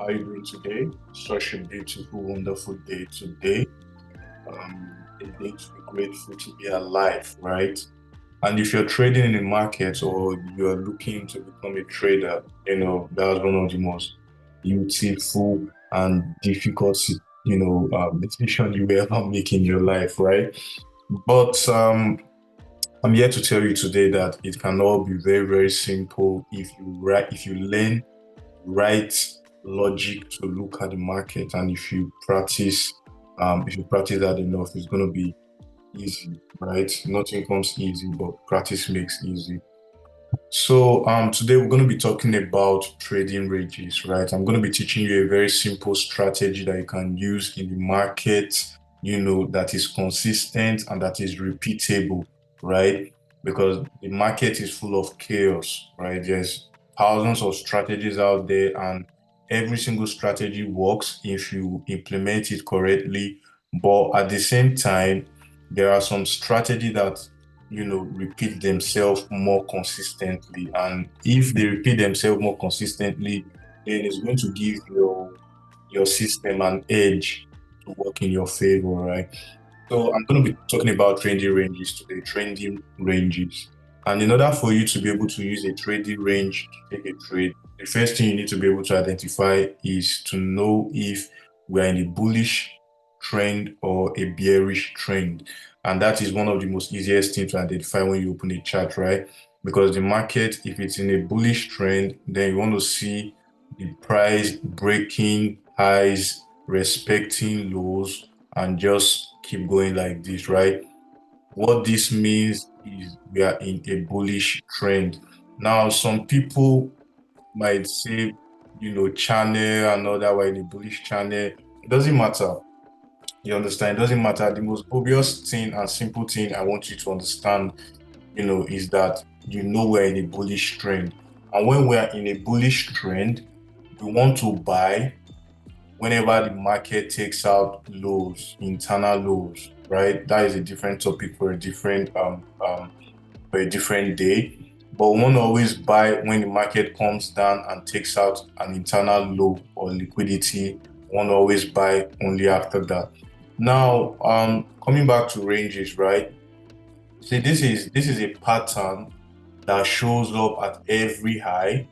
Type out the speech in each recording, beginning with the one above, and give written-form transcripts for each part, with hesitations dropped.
How are you doing today? Such a beautiful, wonderful day today. A day to be grateful to be alive, right? And if you're trading in the market or you're looking to become a trader, that's one of the most beautiful and difficult, decision you will ever make in your life, right? But I'm here to tell you today that it can all be very, very simple if you learn right logic to look at the market, and if you practice that enough, it's going to be easy, right? Nothing comes easy, but practice makes easy. So today we're going to be talking about trading ranges, right? I'm going to be teaching you a very simple strategy that you can use in the market, that is consistent and that is repeatable, right? Because the market is full of chaos, right? There's thousands of strategies out there, and every single strategy works if you implement it correctly. But at the same time, there are some strategy that repeat themselves more consistently. And if they repeat themselves more consistently, then it's going to give your system an edge to work in your favor, right? So I'm going to be talking about trading ranges today, trading ranges. And in order for you to be able to use a trading range to take a trade, the first thing you need to be able to identify is to know if we're in a bullish trend or a bearish trend. And that is one of the most easiest things to identify when you open a chart, right? Because the market, if it's in a bullish trend, then you want to see the price breaking highs, respecting lows, and just keep going like this, right? What this means is we are in a bullish trend. Now, some people might say, channel and all that, we're in a bullish channel. It doesn't matter. You understand? It doesn't matter. The most obvious thing and simple thing I want you to understand, is that we're in a bullish trend. And when we're in a bullish trend, we want to buy whenever the market takes out lows, internal lows, right? That is a different topic for a different day. But we want to always buy when the market comes down and takes out an internal low or liquidity. We want to always buy only after that. Now, coming back to ranges, right? See, this is a pattern that shows up at every high,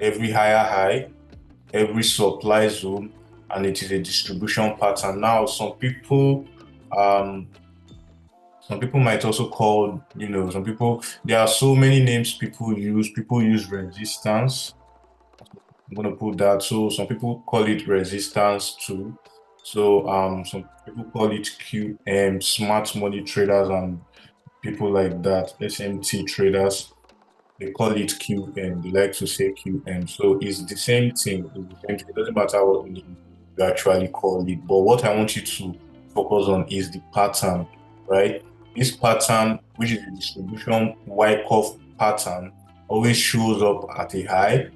every higher high, every supply zone, and it is a distribution pattern. Now, um, some people might also call, some people, there are so many names people use. People use resistance. I'm gonna put that. So some people call it resistance too. So some people call it QM, smart money traders and people like that, SMT traders. They call it QM. They like to say QM. So it's the same thing. It's the same thing. It doesn't matter what name you actually call it. But what I want you to focus on is the pattern, right? This pattern, which is the distribution Wyckoff pattern, always shows up at a high,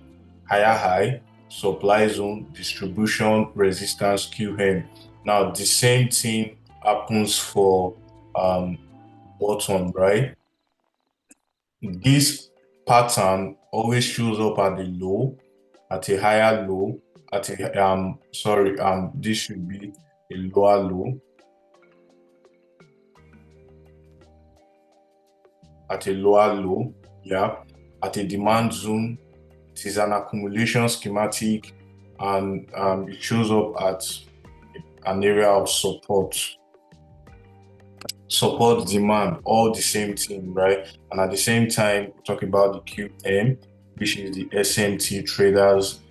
higher high, supply zone, distribution, resistance, QM. Now, the same thing happens for bottom, right? This pattern always shows up at the low, at a higher low, this should be a lower low, at a lower low, yeah, at a demand zone. It is an accumulation schematic, and it shows up at an area of support demand, all the same thing, right? And at the same time, talk about the QM, which is the SMT traders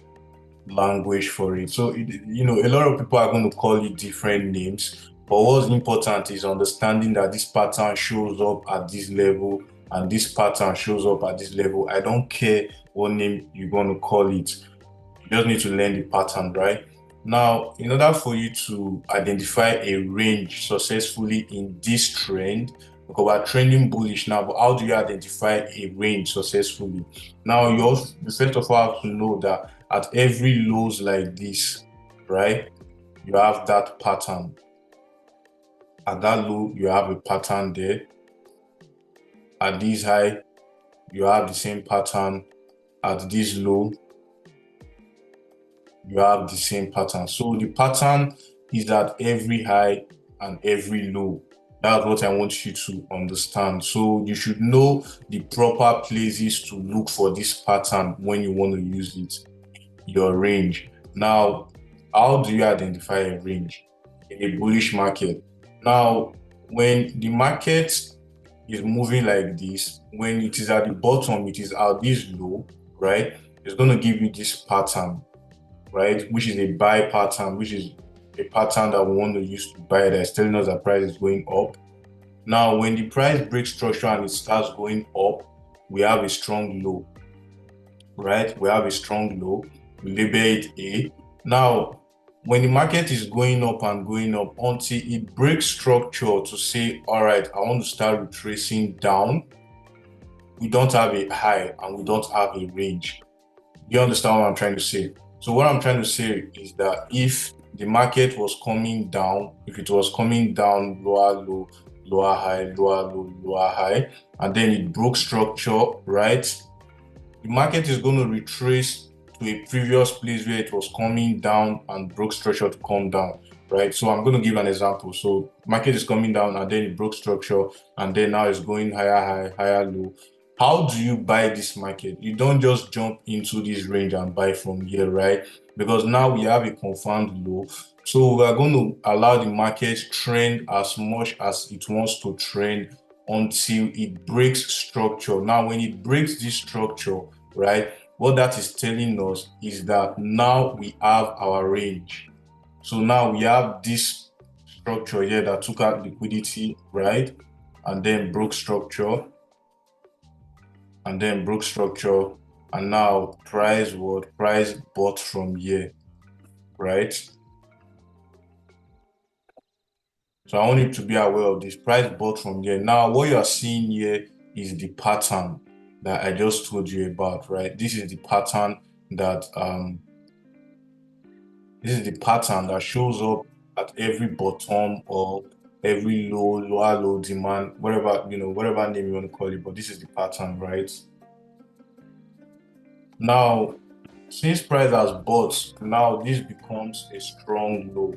language for it. So, a lot of people are going to call it different names, but what's important is understanding that this pattern shows up at this level and this pattern shows up at this level. I don't care what name you're going to call it. You just need to learn the pattern, right? Now, in order for you to identify a range successfully in this trend, because we're trending bullish now, but how do you identify a range successfully? Now, you first of all have to know that at every lows like this, right, you have that pattern. At that low, you have a pattern there. At this high, you have the same pattern. At this low, you have the same pattern. So the pattern is at every high and every low. That's what I want you to understand. So you should know the proper places to look for this pattern when you want to use it, your range. Now, how do you identify a range in a bullish market? Now, when the market is moving like this, when it is at the bottom, it is at this low, right? It's going to give you this pattern, right? Which is a buy pattern, which is a pattern that we want to use to buy, that is telling us that price is going up. Now, when the price breaks structure and it starts going up, we have a strong low, right? We have a strong low. We label it A. Now, when the market is going up and going up until it breaks structure to say, all right, I want to start retracing down, we don't have a high and we don't have a range. You understand what I'm trying to say? So what I'm trying to say is that if the market was coming down, if it was coming down lower low, lower high, lower low, lower high, and then it broke structure, right? The market is going to retrace to a previous place where it was coming down and broke structure to come down, right? So I'm going to give an example. So market is coming down and then it broke structure and then now it's going higher high, higher low. How do you buy this market? You don't just jump into this range and buy from here, right? Because now we have a confirmed low. So we are going to allow the market trend as much as it wants to trend until it breaks structure. Now, when it breaks this structure, right, what that is telling us is that now we have our range. So now we have this structure here that took out liquidity, right, and then broke structure, and then broke structure, and now price bought from here, right? So I want you to be aware of this. Price bought from here. Now what you are seeing here is the pattern that I just told you about, right? This is the pattern that shows up at every bottom or every low, lower low demand, whatever, whatever name you want to call it, but this is the pattern, right? Now, since price has bought, now this becomes a strong low.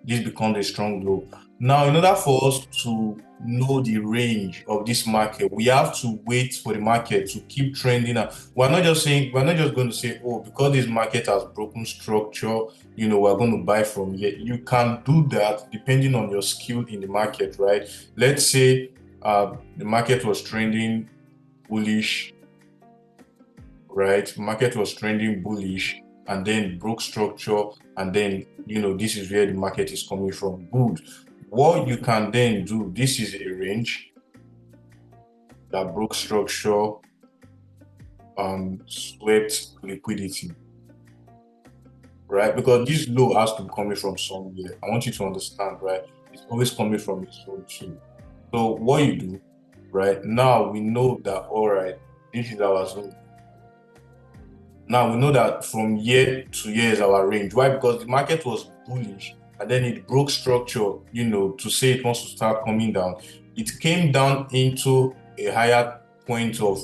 This becomes a strong low. Now, in order for us to know the range of this market, we have to wait for the market to keep trending up. We're not just going to say, oh, because this market has broken structure, we're going to buy from here. You can do that depending on your skill in the market, right? Let's say the market was trending bullish, right? Market was trending bullish and then broke structure, and then this is where the market is coming from. Good. What you can then do, this is a range that broke structure, swept liquidity, right? Because this low has to be coming from somewhere. I want you to understand, right? It's always coming from its own too. So what you do, right? Now we know that, all right, this is our zone. Now we know that from year to year is our range. Why? Because the market was bullish and then it broke structure, to say it wants to start coming down. It came down into a higher point of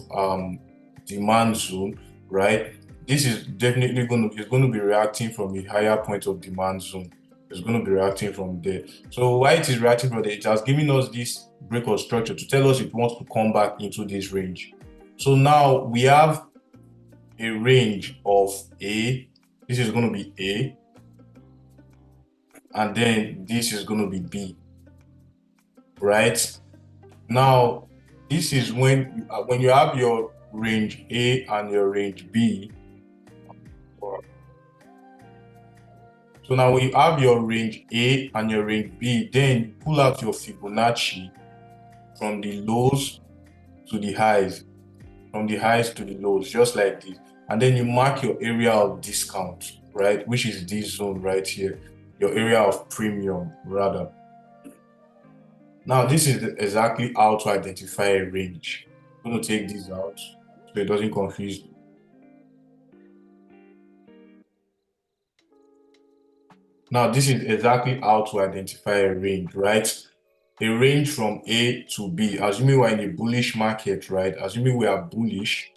demand zone, right? This is definitely going to be reacting from a higher point of demand zone. It's going to be reacting from there. So why it is reacting from there, it has given us this break of structure to tell us it wants to come back into this range. So now we have a range of A. This is going to be A, and then this is going to be B, right? Now, this is when you have your range A and your range B. So now when you have your range A and your range B, then you pull out your Fibonacci from the lows to the highs, from the highs to the lows, just like this. And then you mark your area of discount, right? Which is this zone right here, your area of premium, rather. Now, this is exactly how to identify a range. I'm going to take this out so it doesn't confuse you. Now, this is exactly how to identify a range, right? A range from A to B. Assuming we're in a bullish market, right? Assuming we are bullish,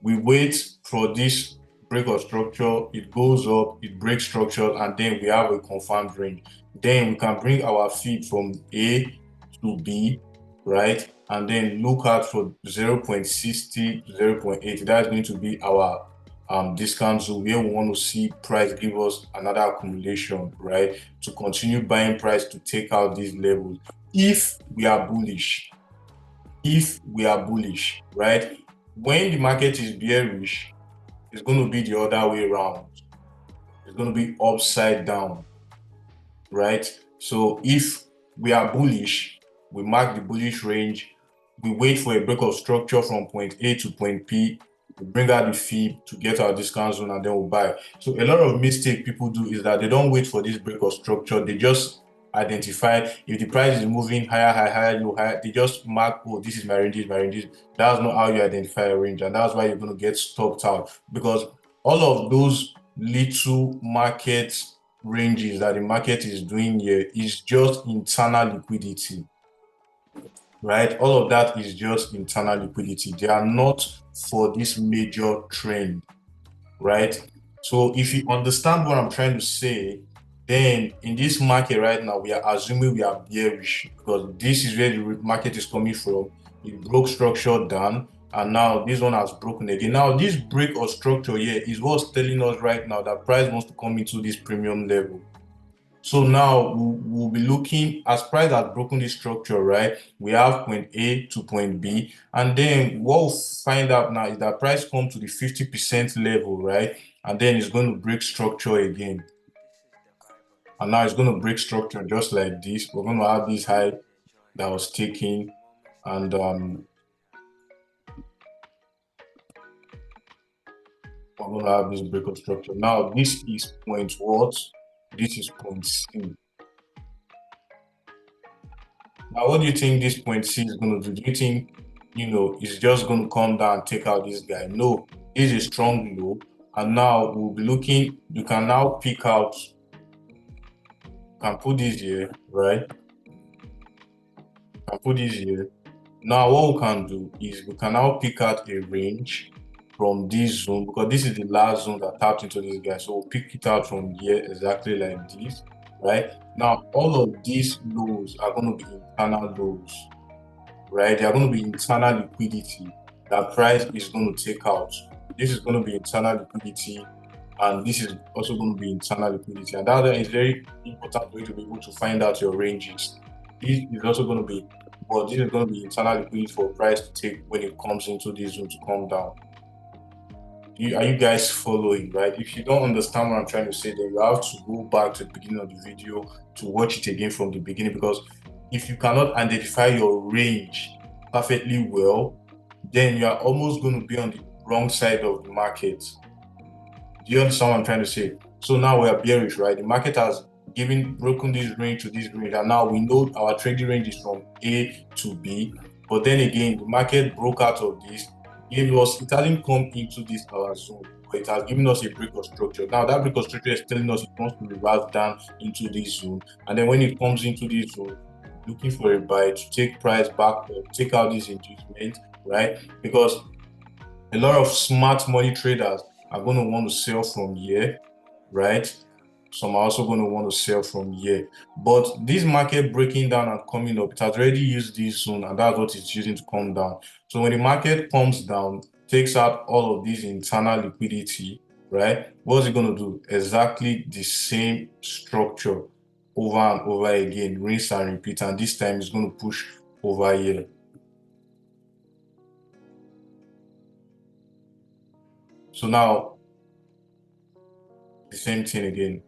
we wait for this break of structure, it goes up, it breaks structure, and then we have a confirmed range. Then we can bring our feed from A to B, right? And then look out for 0.60 to 0.80. That's going to be our discount zone where we want to see price give us another accumulation, right? To continue buying price to take out these levels. If we are bullish, right? When the market is bearish, it's going to be the other way around. It's going to be upside down, right? So if we are bullish, we mark the bullish range, we wait for a break of structure from point A to point P, we bring out the feed to get our discount zone, and then we'll buy. So a lot of mistake people do is that they don't wait for this break of structure. They just identify if the price is moving higher, higher, low, higher. They just mark, oh, this is my range, this is my range. That's not how you identify a range, and that's why you're going to get stopped out, because all of those little market ranges that the market is doing here is just internal liquidity, right? All of that is just internal liquidity. They are not for this major trend, right? So if you understand what I'm trying to say, then in this market right now, we are assuming we are bearish because this is where the market is coming from. It broke structure down, and now this one has broken again. Now this break of structure here is what's telling us right now that price wants to come into this premium level. So now we'll be looking, as price has broken this structure, right? We have point A to point B. And then what we'll find out now is that price comes to the 50% level, right? And then it's going to break structure again. And now it's going to break structure just like this. We're going to have this high that was taken, and we're going to have this break of structure. Now this is point what? This is point C. Now, what do you think this point C is going to do? Do you think, it's just going to come down and take out this guy? No, this is a strong low. And now we'll be looking, you can now pick out, you can put this here, right? You can put this here. Now, what we can do is we can now pick out a range from this zone, because this is the last zone that tapped into this guy. So we'll pick it out from here exactly like this, right? Now, all of these lows are going to be internal lows, right? They are going to be internal liquidity that price is going to take out. This is going to be internal liquidity, and this is also going to be internal liquidity. And that is very important way to be able to find out your ranges. This is also going to be, but this is going to be internal liquidity for price to take when it comes into this zone to come down. Are you guys following, right? If you don't understand what I'm trying to say, then you have to go back to the beginning of the video to watch it again from the beginning, because if you cannot identify your range perfectly well, then you are almost going to be on the wrong side of the market. Do you understand what I'm trying to say? So now we are bearish, right? The market has broken this range to this range, and now we know our trading range is from A to B. But then again, the market broke out of this, it hasn't come into this our zone, but it has given us a break of structure. Now that break of structure is telling us it wants to reverse down into this zone, and then when it comes into this zone, looking for a buy to take price back up, take out this inducement, right? Because a lot of smart money traders are going to want to sell from here, right? Some are also going to want to sell from here. But this market breaking down and coming up, it has already used this zone, and that's what it's using to come down. So when the market comes down, takes out all of this internal liquidity, right? What's it going to do? Exactly the same structure over and over again, rinse and repeat, and this time it's going to push over here. So now the same thing again,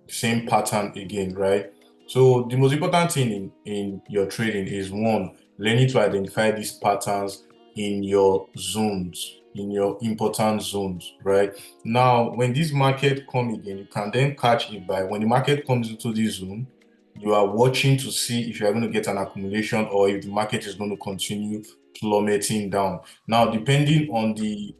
the same pattern again, right? So the most important thing in your trading is, one, learning to identify these patterns in your zones, in your important zones, right? Now, when this market comes again, you can then catch it by, when the market comes into this zone, you are watching to see if you are going to get an accumulation or if the market is going to continue plummeting down. Now, depending on the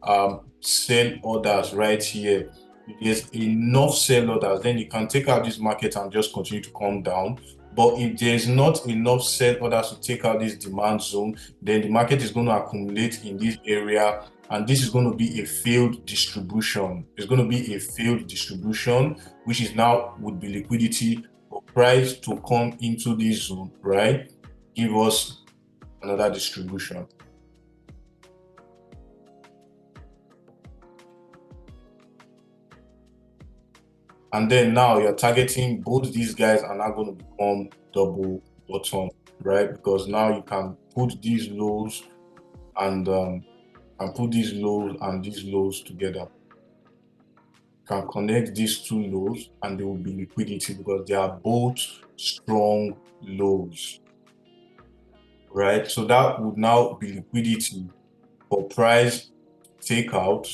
sell orders right here, if there's enough sell orders, then you can take out this market and just continue to come down. But if there's not enough sell orders to take out this demand zone, then the market is going to accumulate in this area and this is going to be a failed distribution. It's going to be a failed distribution, which is now would be liquidity for price to come into this zone, right? Give us another distribution. And then now you're targeting both these guys are now going to become double bottom, right? Because now you can put these lows and put these lows and these lows together. Can connect these two lows and there will be liquidity because they are both strong lows, right? So that would now be liquidity for price takeout.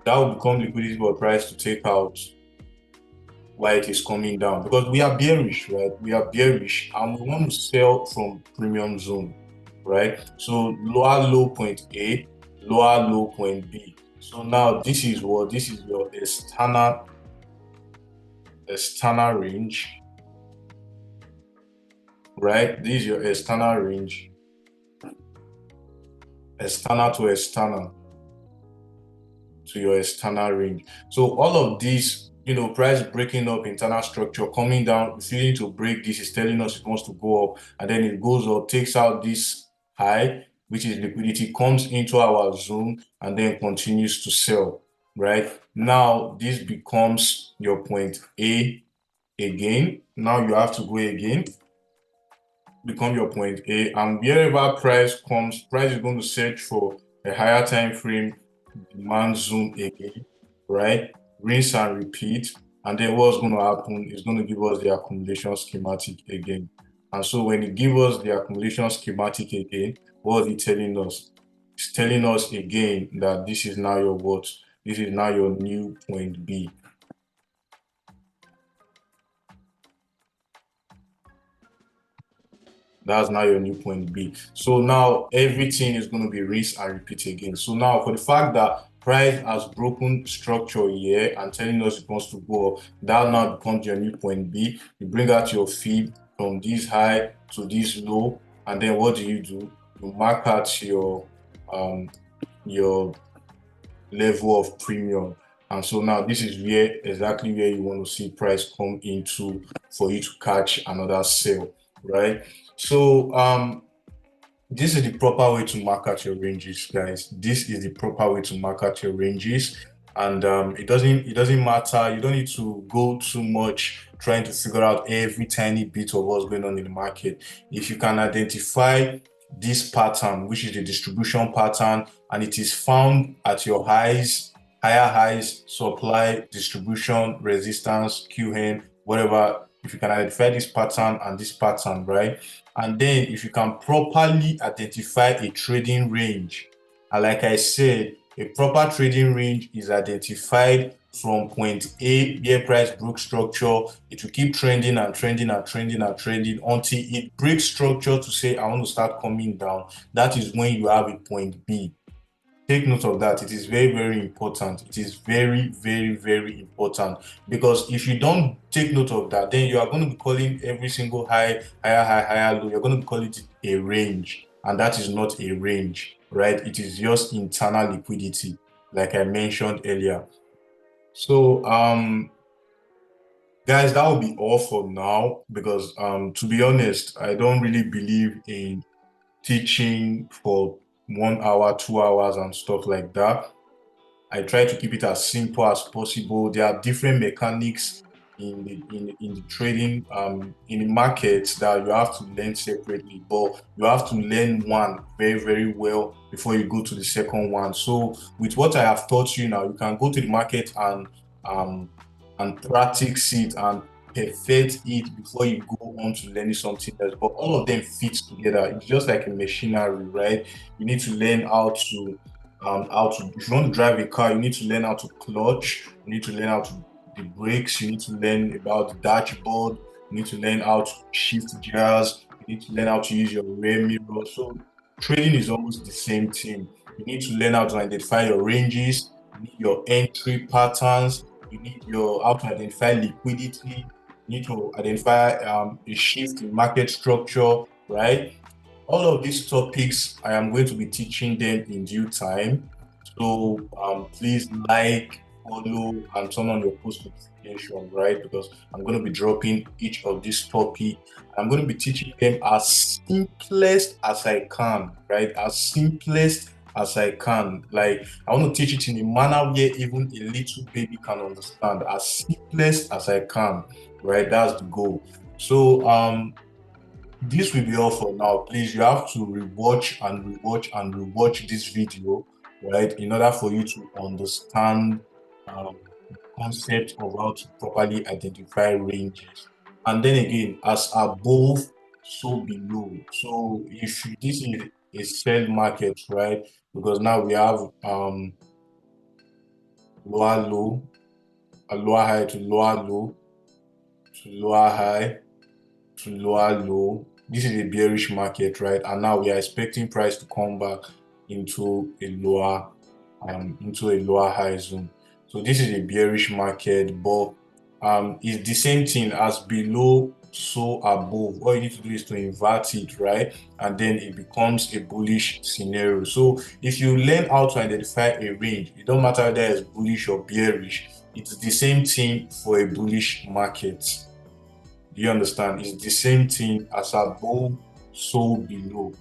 That will become liquidity for price to take out while it is coming down, because we are bearish, right? We are bearish and we want to sell from premium zone, right? So lower low point A, lower low point B. So now this is what this is your external range, right? This is your external range, external to external to your external range. So all of these, you know, price breaking up, internal structure coming down, refusing to break this is telling us it wants to go up, and then it goes up, takes out this high, which is liquidity, comes into our zone and then continues to sell, right? Now this becomes your point A again. Now you have to go again, become your point A, and wherever price comes, price is going to search for a higher time frame demand zone again, right? Rinse and repeat. And then what's going to happen is going to give us the accumulation schematic again. And so when it gives us the accumulation schematic again, what is it telling us? It's telling us again that this is now your what? This is now your new point B. That's now your new point B. So now everything is going to be rinse and repeat again. So now for the fact that price has broken structure here and telling us it wants to go up, that now becomes your new point B. You bring out your feed from this high to this low, and then what do? You mark out your level of premium. And so now this is exactly where you want to see price come into for you to catch another sale, right? So this is the proper way to mark out your ranges, guys. This is the proper way to mark out your ranges. And it doesn't matter. You don't need to go too much trying to figure out every tiny bit of what's going on in the market. If you can identify this pattern, which is the distribution pattern, and it is found at your highs, higher highs, supply, distribution, resistance, QN, whatever. If you can identify this pattern and this pattern, right? And then if you can properly identify a trading range, and like I said, a proper trading range is identified from point A, where price broke structure. It will keep trending and trending and trending and trending until it breaks structure to say, I want to start coming down. That is when you have a point B. Take note of that. It is very, very important. It is very, very, very important, because if you don't take note of that, then you are going to be calling every single high, higher low. You're going to be calling it a range, and that is not a range, right? It is just internal liquidity, like I mentioned earlier. So, guys, that will be all for now, because to be honest, I don't really believe in teaching for 1 hour, 2 hours and stuff like that. I try to keep it as simple as possible. There are different mechanics in the trading in the markets that you have to learn separately, but you have to learn one very, very well before you go to the second one. So with what I have taught you now, you can go to the market and practice it and perfect it before you go on to learning something else. But all of them fit together. It's just like a machinery, right? You need to learn if you want to drive a car, you need to learn how to clutch, you need to learn how to the brakes, you need to learn about the dashboard, you need to learn how to shift gears, you need to learn how to use your rear mirror. So trading is almost the same thing. You need to learn how to identify your ranges, you need your entry patterns, you need your how to identify liquidity, you need to identify a shift in market structure, right? All of these topics, I am going to be teaching them in due time. So please like, follow, and turn on your post notification, right? Because I'm going to be dropping each of these topics. I'm going to be teaching them as simplest as I can, right? As simplest as I can. Like I want to teach it in a manner where even a little baby can understand. As simplest as I can, right? That's the goal. So this will be all for now. Please, you have to rewatch and rewatch and rewatch this video, right, in order for you to understand the concept of how to properly identify ranges. And then again, as above, so below. So if this is a sell market, right, because now we have lower low, a lower high to lower low to lower high to lower low. This is a bearish market, right? And now we are expecting price to come back into a lower high zone. So this is a bearish market, but it's the same thing as below, so above. All you need to do is to invert it, right? And then it becomes a bullish scenario. So if you learn how to identify a range, it don't matter whether it's bullish or bearish, it's the same thing for a bullish market. Do you understand? It's the same thing as above, so below.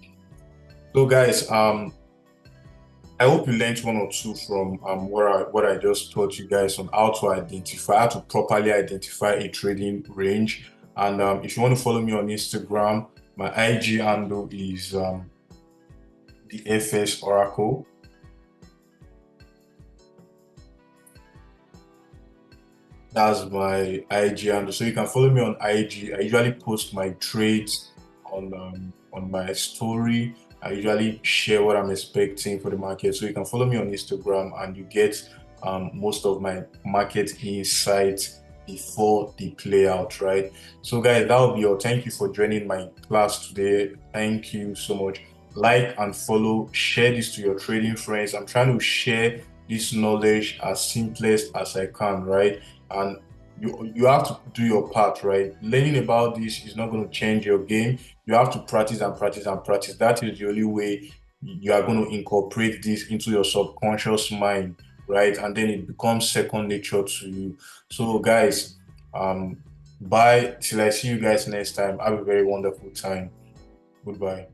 So guys, I hope you learned one or two from what I just taught you guys on how to identify, how to properly identify a trading range. And if you want to follow me on Instagram, my IG handle is the FS Oracle. That's my IG handle. So you can follow me on IG. I usually post my trades on my story. I usually share what I'm expecting for the market. So you can follow me on Instagram and you get most of my market insights before the play out, right? So guys, that will be all. Thank you for joining my class today. Thank you so much. Like and follow, share this to your trading friends. I'm trying to share this knowledge as simplest as I can, right? And you have to do your part, right? Learning about this is not going to change your game. You have to practice and practice and practice. That is the only way you are going to incorporate this into your subconscious mind, right? And then it becomes second nature to you. So guys, bye till I see you guys next time. Have a very wonderful time. Goodbye.